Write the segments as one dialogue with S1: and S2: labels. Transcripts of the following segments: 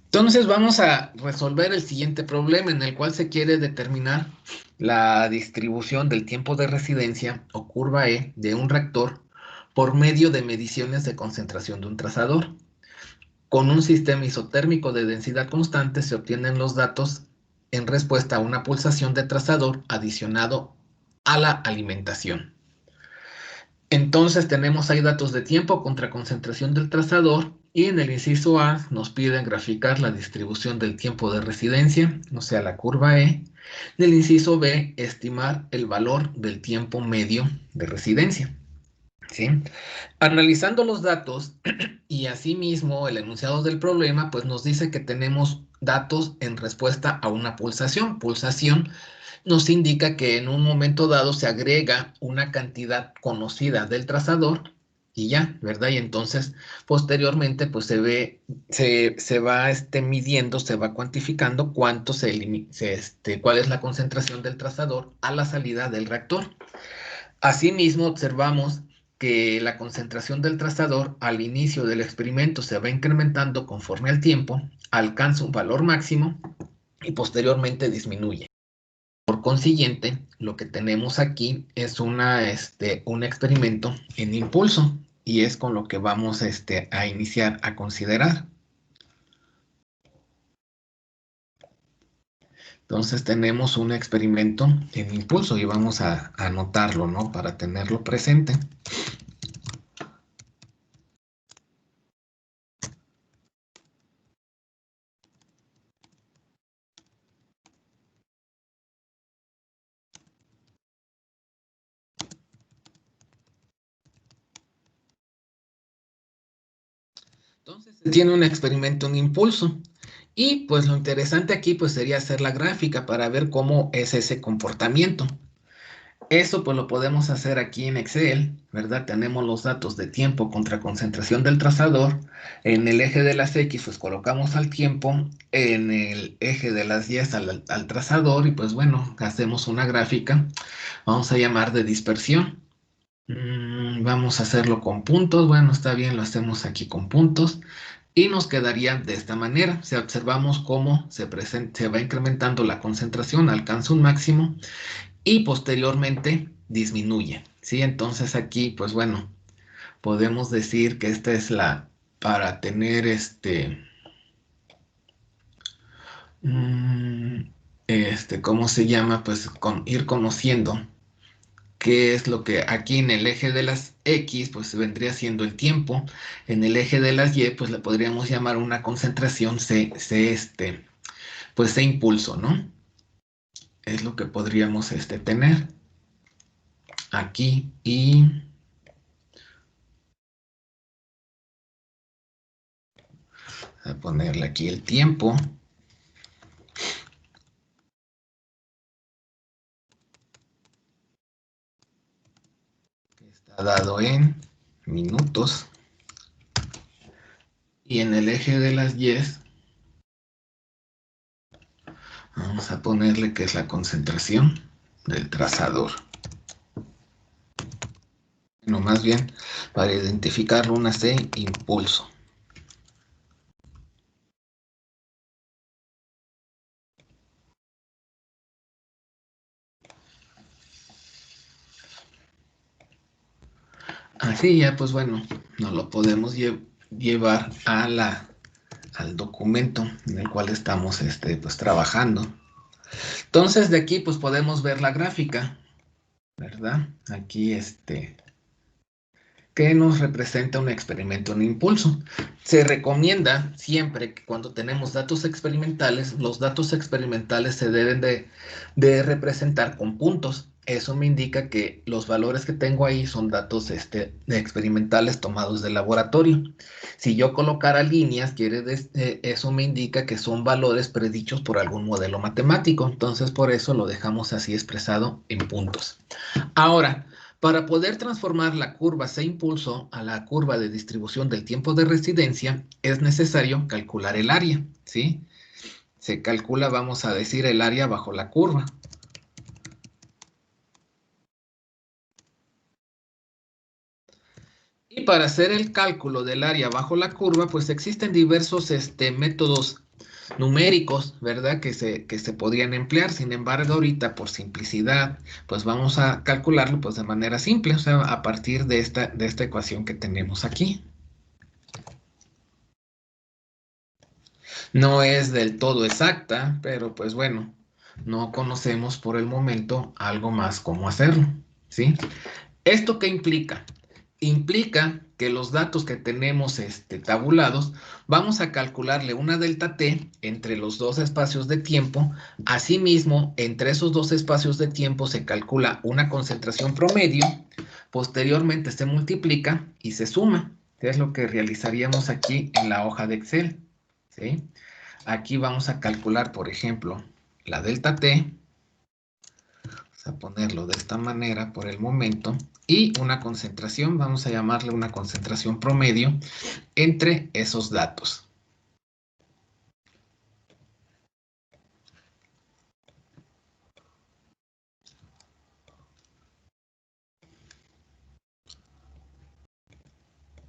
S1: Entonces vamos a resolver el siguiente problema en el cual se quiere determinar la distribución del tiempo de residencia o curva E de un reactor por medio de mediciones de concentración de un trazador. Con un sistema isotérmico de densidad constante se obtienen los datos en respuesta a una pulsación de trazador adicionado a la alimentación. Entonces tenemos ahí datos de tiempo contra concentración del trazador y en el inciso A nos piden graficar la distribución del tiempo de residencia, o sea, la curva E. En el inciso B, estimar el valor del tiempo medio de residencia. ¿Sí? Analizando los datos y asimismo el enunciado del problema, pues nos dice que tenemos datos en respuesta a una pulsación. Pulsación nos indica que en un momento dado se agrega una cantidad conocida del trazador y ya, ¿verdad? Y entonces posteriormente pues se va midiendo, se va cuantificando cuál es la concentración del trazador a la salida del reactor. Asimismo observamos que la concentración del trazador al inicio del experimento se va incrementando conforme al tiempo, alcanza un valor máximo y posteriormente disminuye. Por consiguiente, lo que tenemos aquí es un experimento en impulso y es con lo que vamos a iniciar a considerar. Entonces tenemos un experimento en impulso y vamos a anotarlo, ¿no? Para tenerlo presente. Entonces se tiene un experimento en impulso y pues lo interesante aquí pues sería hacer la gráfica para ver cómo es ese comportamiento. Eso pues lo podemos hacer aquí en Excel, ¿verdad? Tenemos los datos de tiempo contra concentración del trazador. En el eje de las X pues colocamos al tiempo, en el eje de las Y al trazador y pues bueno, hacemos una gráfica, vamos a llamar de dispersión. Vamos a hacerlo con puntos, bueno, está bien, lo hacemos aquí con puntos. Y nos quedaría de esta manera. Si observamos cómo se va incrementando la concentración, alcanza un máximo y posteriormente disminuye. ¿Sí? Entonces aquí, pues bueno, podemos decir que esta es para tener mm, ¿cómo se llama? Pues ir conociendo qué es lo que aquí en el eje de las X, pues vendría siendo el tiempo. En el eje de las Y, pues le podríamos llamar una concentración pues C impulso, ¿no? Es lo que podríamos tener aquí y a ponerle aquí el tiempo. Que está dado en minutos. Y en el eje de las Y, vamos a ponerle que es la concentración del trazador. No, más bien, para identificarlo, una C impulso. Así ya, pues bueno, nos lo podemos llevar al documento en el cual estamos pues, trabajando. Entonces, de aquí, pues podemos ver la gráfica, ¿verdad? Aquí, que nos representa un experimento en impulso. Se recomienda siempre que cuando tenemos datos experimentales, los datos experimentales se deben de representar con puntos. Eso me indica que los valores que tengo ahí son datos experimentales tomados del laboratorio. Si yo colocara líneas, eso me indica que son valores predichos por algún modelo matemático. Entonces, por eso lo dejamos así expresado en puntos. Ahora, para poder transformar la curva C impulso a la curva de distribución del tiempo de residencia, es necesario calcular el área, ¿sí? Se calcula, vamos a decir, el área bajo la curva. Y para hacer el cálculo del área bajo la curva, pues existen diversos métodos numéricos, ¿verdad? Que se podrían emplear. Sin embargo, ahorita por simplicidad, pues vamos a calcularlo pues de manera simple, o sea, a partir de esta ecuación que tenemos aquí. No es del todo exacta, pero pues bueno, no conocemos por el momento algo más cómo hacerlo, ¿sí? ¿Esto qué implica? Implica que los datos que tenemos tabulados, vamos a calcularle una delta t entre los dos espacios de tiempo. Asimismo, entre esos dos espacios de tiempo se calcula una concentración promedio. Posteriormente se multiplica y se suma, que es lo que realizaríamos aquí en la hoja de Excel, ¿sí? Aquí vamos a calcular, por ejemplo, la delta t. Vamos a ponerlo de esta manera por el momento. Y una concentración, vamos a llamarle una concentración promedio entre esos datos.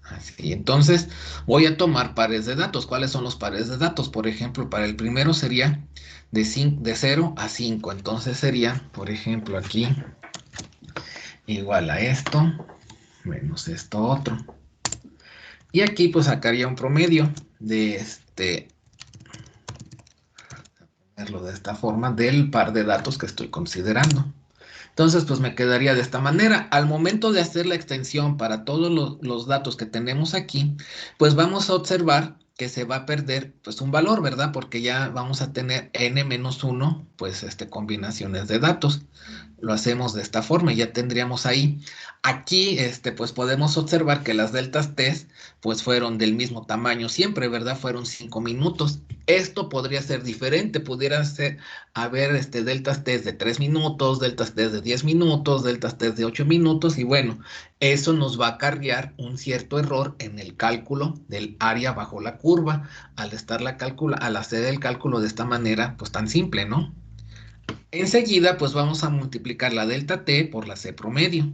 S1: Así, entonces voy a tomar pares de datos. ¿Cuáles son los pares de datos? Por ejemplo, para el primero sería de 0 a 5. Entonces sería, por ejemplo, aquí igual a esto menos esto otro. Y aquí pues sacaría un promedio de verlo de esta forma, del par de datos que estoy considerando. Entonces, pues me quedaría de esta manera. Al momento de hacer la extensión para todos los datos que tenemos aquí, pues vamos a observar que se va a perder pues un valor, ¿verdad? Porque ya vamos a tener n-1, pues combinaciones de datos. Lo hacemos de esta forma y ya tendríamos ahí. Aquí, pues podemos observar que las deltas t, pues fueron del mismo tamaño siempre, ¿verdad? Fueron 5 minutos. Esto podría ser diferente, pudiera ser, haber deltas t de 3 minutos, deltas t de 10 minutos, deltas t de 8 minutos, y bueno, eso nos va a acarrear un cierto error en el cálculo del área bajo la curva, al hacer el cálculo de esta manera, pues tan simple, ¿no? Enseguida, pues vamos a multiplicar la delta t por la c promedio.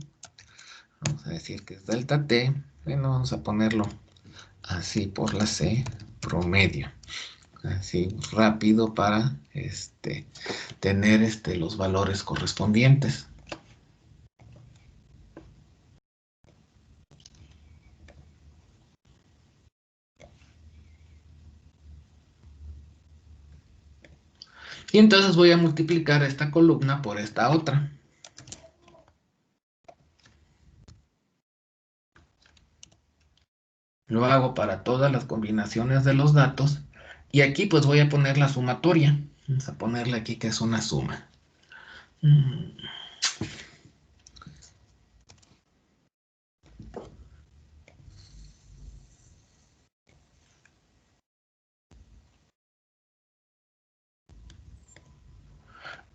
S1: Vamos a decir que es delta t, bueno, vamos a ponerlo así por la c promedio. Así rápido para tener los valores correspondientes. Y entonces voy a multiplicar esta columna por esta otra. Lo hago para todas las combinaciones de los datos. Y aquí pues voy a poner la sumatoria. Vamos a ponerle aquí que es una suma.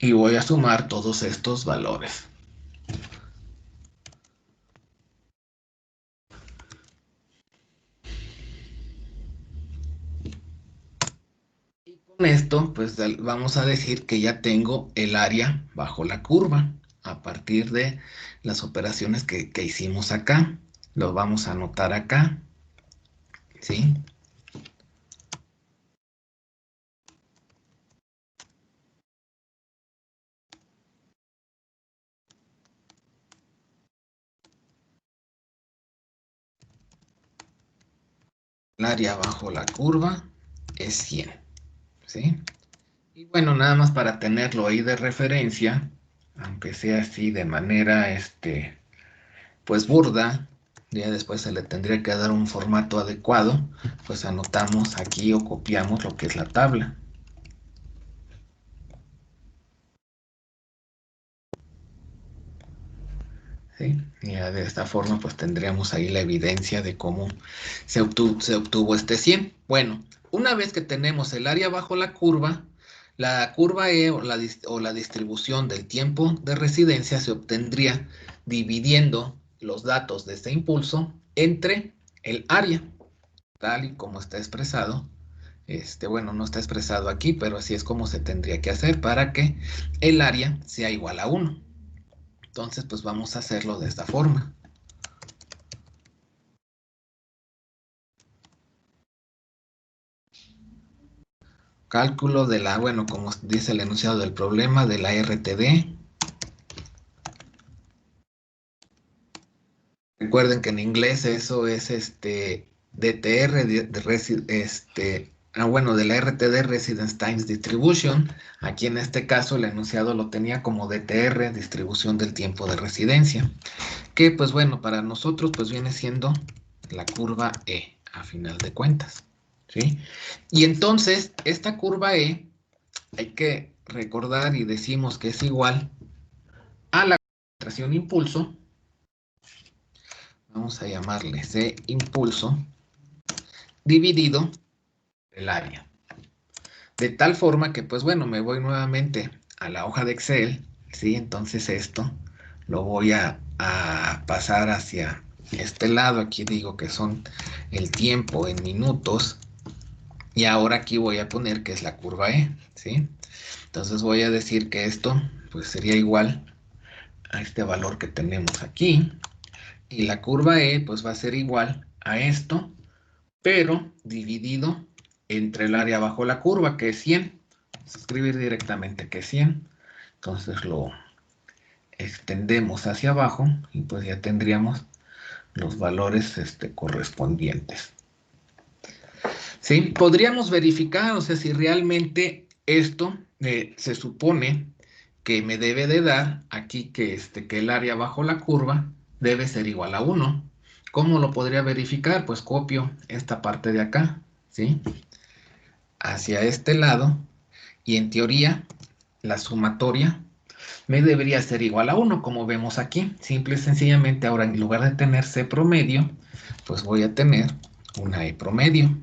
S1: Y voy a sumar todos estos valores. Y con esto, pues vamos a decir que ya tengo el área bajo la curva a partir de las operaciones que hicimos acá. Lo vamos a anotar acá, ¿sí? El área bajo la curva es 100, ¿sí? Y bueno, nada más para tenerlo ahí de referencia, aunque sea así de manera, pues burda, ya después se le tendría que dar un formato adecuado, pues anotamos aquí o copiamos lo que es la tabla. ¿Sí? Y ya de esta forma pues tendríamos ahí la evidencia de cómo se obtuvo este 100. Bueno, una vez que tenemos el área bajo la curva E o la distribución del tiempo de residencia se obtendría dividiendo los datos de este impulso entre el área, tal y como está expresado. Bueno, no está expresado aquí, pero así es como se tendría que hacer para que el área sea igual a 1. Entonces, pues vamos a hacerlo de esta forma. Cálculo de la, bueno, como dice el enunciado del problema, de la RTD. Recuerden que en inglés eso es DTR, bueno, de la RTD, Residence Times Distribution. Aquí en este caso el enunciado lo tenía como DTR, distribución del tiempo de residencia. Que pues bueno, para nosotros pues viene siendo la curva E, a final de cuentas. ¿Sí? Y entonces, esta curva E, hay que recordar y decimos que es igual a la concentración impulso. Vamos a llamarle C impulso dividido el área. De tal forma que, pues bueno, me voy nuevamente a la hoja de Excel, ¿sí? Entonces esto lo voy a pasar hacia este lado. Aquí digo que son el tiempo en minutos. Y ahora aquí voy a poner que es la curva E, ¿sí? Entonces voy a decir que esto, pues sería igual a este valor que tenemos aquí. Y la curva E, pues va a ser igual a esto, pero dividido entre el área bajo la curva, que es 100. Vamos a escribir directamente que es 100. Entonces lo extendemos hacia abajo y pues ya tendríamos los valores correspondientes. ¿Sí? Podríamos verificar, o sea, si realmente esto se supone que me debe de dar aquí que el área bajo la curva debe ser igual a 1. ¿Cómo lo podría verificar? Pues copio esta parte de acá, ¿sí? Hacia este lado, y en teoría la sumatoria me debería ser igual a 1, como vemos aquí. Simple y sencillamente ahora, en lugar de tener C promedio, pues voy a tener una E promedio.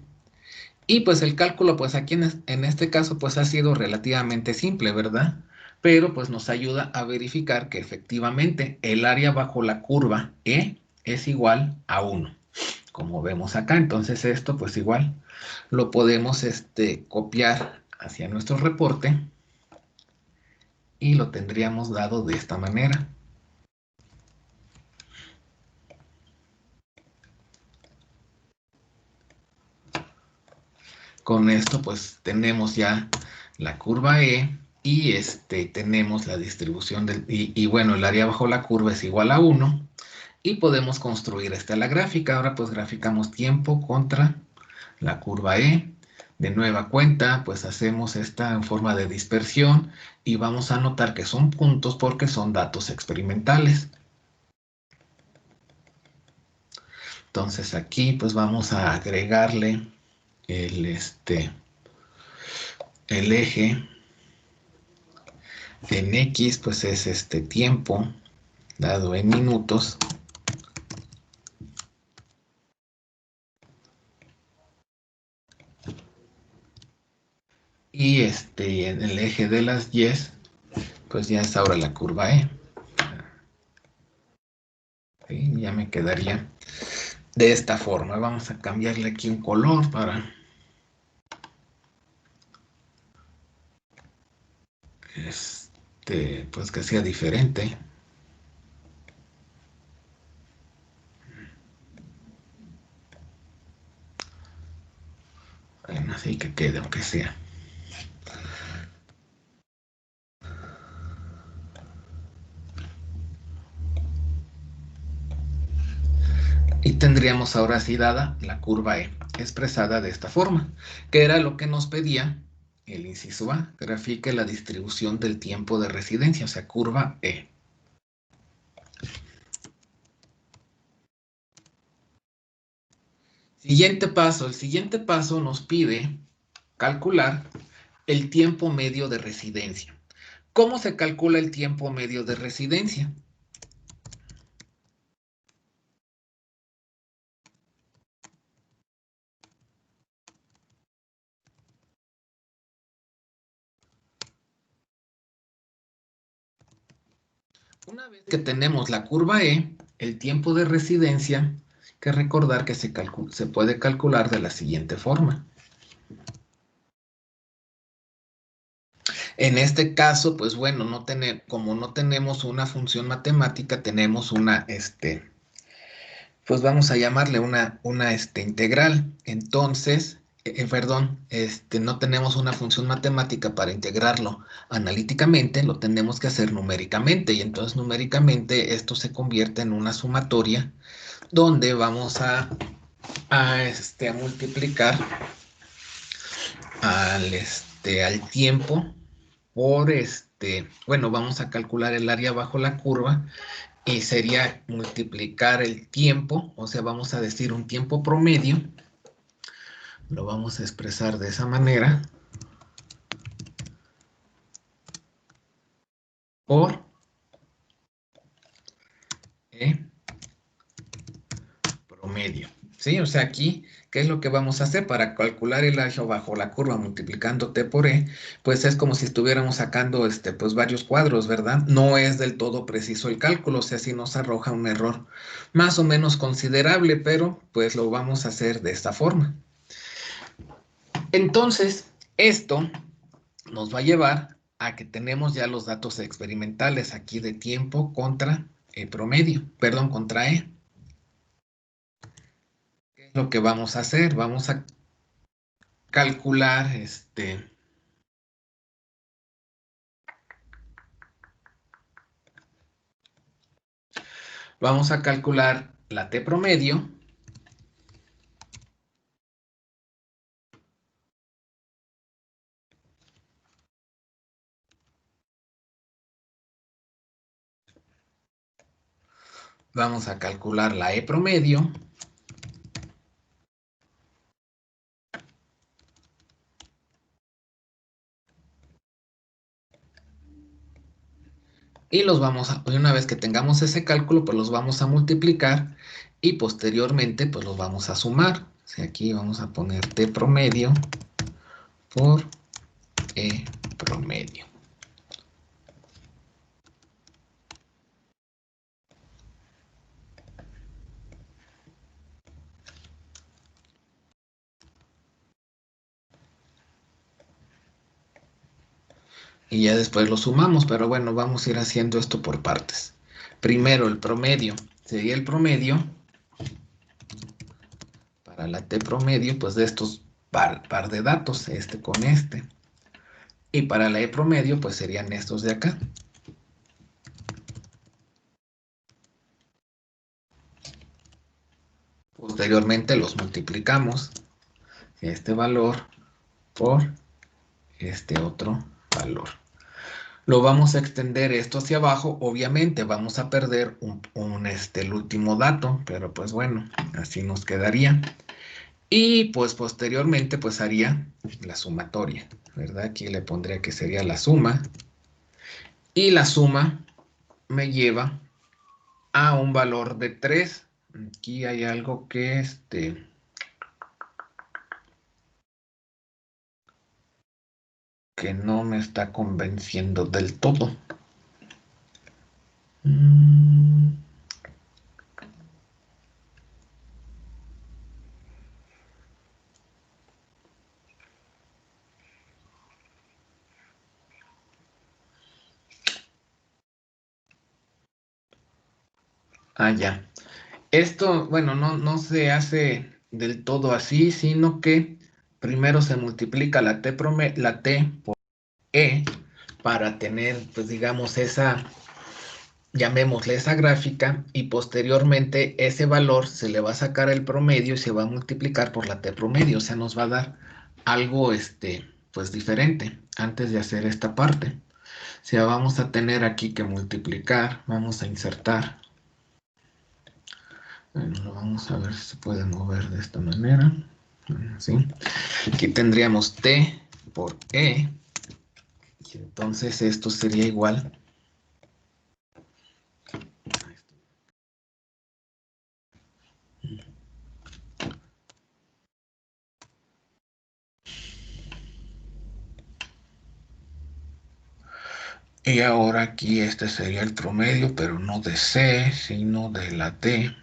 S1: Y pues el cálculo, pues aquí en este caso, pues ha sido relativamente simple, ¿verdad? Pero pues nos ayuda a verificar que efectivamente el área bajo la curva E es igual a 1, como vemos acá. Entonces esto pues igual lo podemos copiar hacia nuestro reporte y lo tendríamos dado de esta manera. Con esto pues tenemos ya la curva E y tenemos la distribución y bueno, el área bajo la curva es igual a 1 y podemos construir la gráfica. Ahora pues graficamos tiempo contra la curva E. De nueva cuenta, pues hacemos esta en forma de dispersión y vamos a notar que son puntos porque son datos experimentales. Entonces aquí pues vamos a agregarle el eje en X, pues es tiempo dado en minutos. Y en el eje de las Y, pues ya es ahora la curva E. ¿Sí? Ya me quedaría de esta forma. Vamos a cambiarle aquí un color para pues que sea diferente. Bueno, así que quede aunque sea. Y tendríamos ahora sí dada la curva E, expresada de esta forma, que era lo que nos pedía el inciso A. Grafique la distribución del tiempo de residencia, o sea, curva E. Siguiente paso. El siguiente paso nos pide calcular el tiempo medio de residencia. ¿Cómo se calcula el tiempo medio de residencia? Una vez que tenemos la curva E, el tiempo de residencia, hay que recordar que se puede calcular de la siguiente forma. En este caso, pues bueno, como no tenemos una función matemática, tenemos pues vamos a llamarle una integral. Entonces, perdón, no tenemos una función matemática para integrarlo analíticamente, lo tenemos que hacer numéricamente y entonces numéricamente esto se convierte en una sumatoria donde vamos a multiplicar al tiempo por bueno, vamos a calcular el área bajo la curva y sería multiplicar el tiempo, o sea, vamos a decir un tiempo promedio, lo vamos a expresar de esa manera, por E promedio. ¿Sí? O sea, aquí, ¿qué es lo que vamos a hacer para calcular el área bajo la curva multiplicando T por E? Pues es como si estuviéramos sacando pues varios cuadros, ¿verdad? No es del todo preciso el cálculo, o sea, sí nos arroja un error más o menos considerable, pero pues lo vamos a hacer de esta forma. Entonces, esto nos va a llevar a que tenemos ya los datos experimentales aquí de tiempo contra promedio, perdón, contra E. ¿Qué es lo que vamos a hacer? Vamos a calcular vamos a calcular la T promedio vamos a calcular la E promedio y los vamos a, una vez que tengamos ese cálculo, pues los vamos a multiplicar y posteriormente pues los vamos a sumar. O sea, aquí vamos a poner T promedio por E promedio. Y ya después lo sumamos, pero bueno, vamos a ir haciendo esto por partes. Primero el promedio, sería el promedio para la T promedio, pues de estos par de datos, con este. Y para la E promedio, pues serían estos de acá. Posteriormente los multiplicamos, este valor por este otro valor. Lo vamos a extender esto hacia abajo, obviamente vamos a perder el último dato, pero pues bueno, así nos quedaría. Y pues posteriormente pues haría la sumatoria, ¿verdad? Aquí le pondría que sería la suma. Y la suma me lleva a un valor de 3. Aquí hay algo que que no me está convenciendo del todo. Ya. Esto, bueno, no se hace del todo así, sino que primero se multiplica la T por E para tener, pues digamos, llamémosle esa gráfica, y posteriormente ese valor se le va a sacar el promedio y se va a multiplicar por la T promedio, o sea, nos va a dar algo, pues diferente antes de hacer esta parte. O sea, vamos a tener aquí que multiplicar, vamos a insertar. Bueno, lo vamos a ver si se puede mover de esta manera. ¿Sí? Aquí tendríamos T por E. Y entonces esto sería igual. Y ahora aquí este sería el promedio, pero no de C, sino de la T.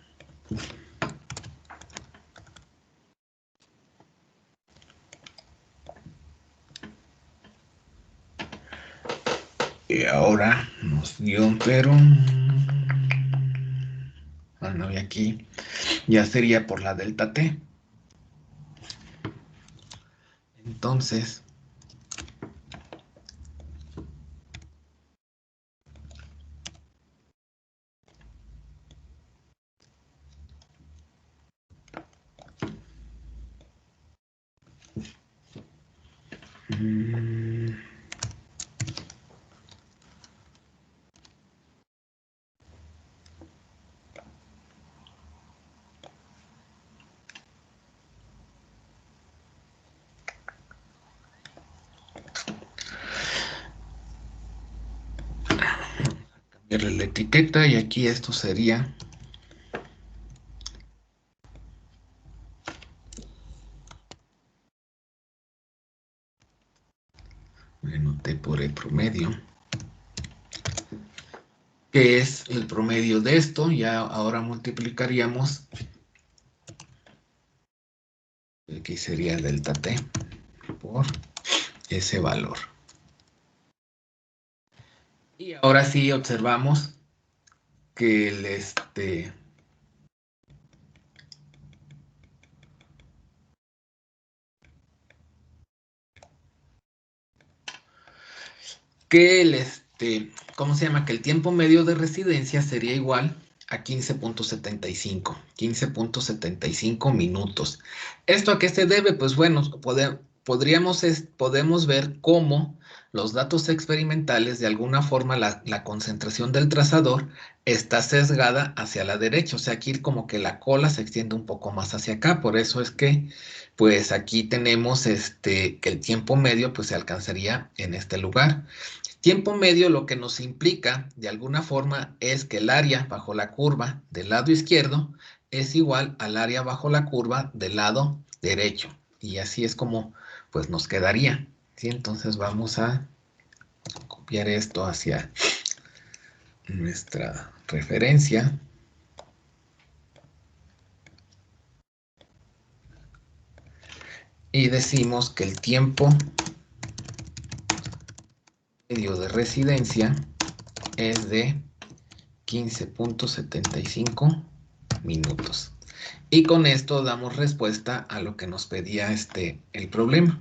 S1: Y ahora nos dio, pero bueno, y aquí ya sería por la delta T. Entonces, cambiarle la etiqueta y aquí esto sería T por el promedio, que es el promedio de esto. Ya ahora multiplicaríamos, aquí sería delta T por ese valor. Y ahora sí observamos que ¿cómo se llama? Que el tiempo medio de residencia sería igual a 15.75 minutos. ¿Esto a qué se debe? Pues bueno, podemos ver cómo los datos experimentales, de alguna forma, la concentración del trazador está sesgada hacia la derecha. O sea, aquí como que la cola se extiende un poco más hacia acá. Por eso es que, pues aquí tenemos que el tiempo medio, pues se alcanzaría en este lugar. Tiempo medio lo que nos implica de alguna forma es que el área bajo la curva del lado izquierdo es igual al área bajo la curva del lado derecho. Y así es como pues nos quedaría. ¿Sí? Entonces vamos a copiar esto hacia nuestra referencia. Y decimos que el tiempo medio de residencia es de 15.75 minutos. Y con esto damos respuesta a lo que nos pedía el problema.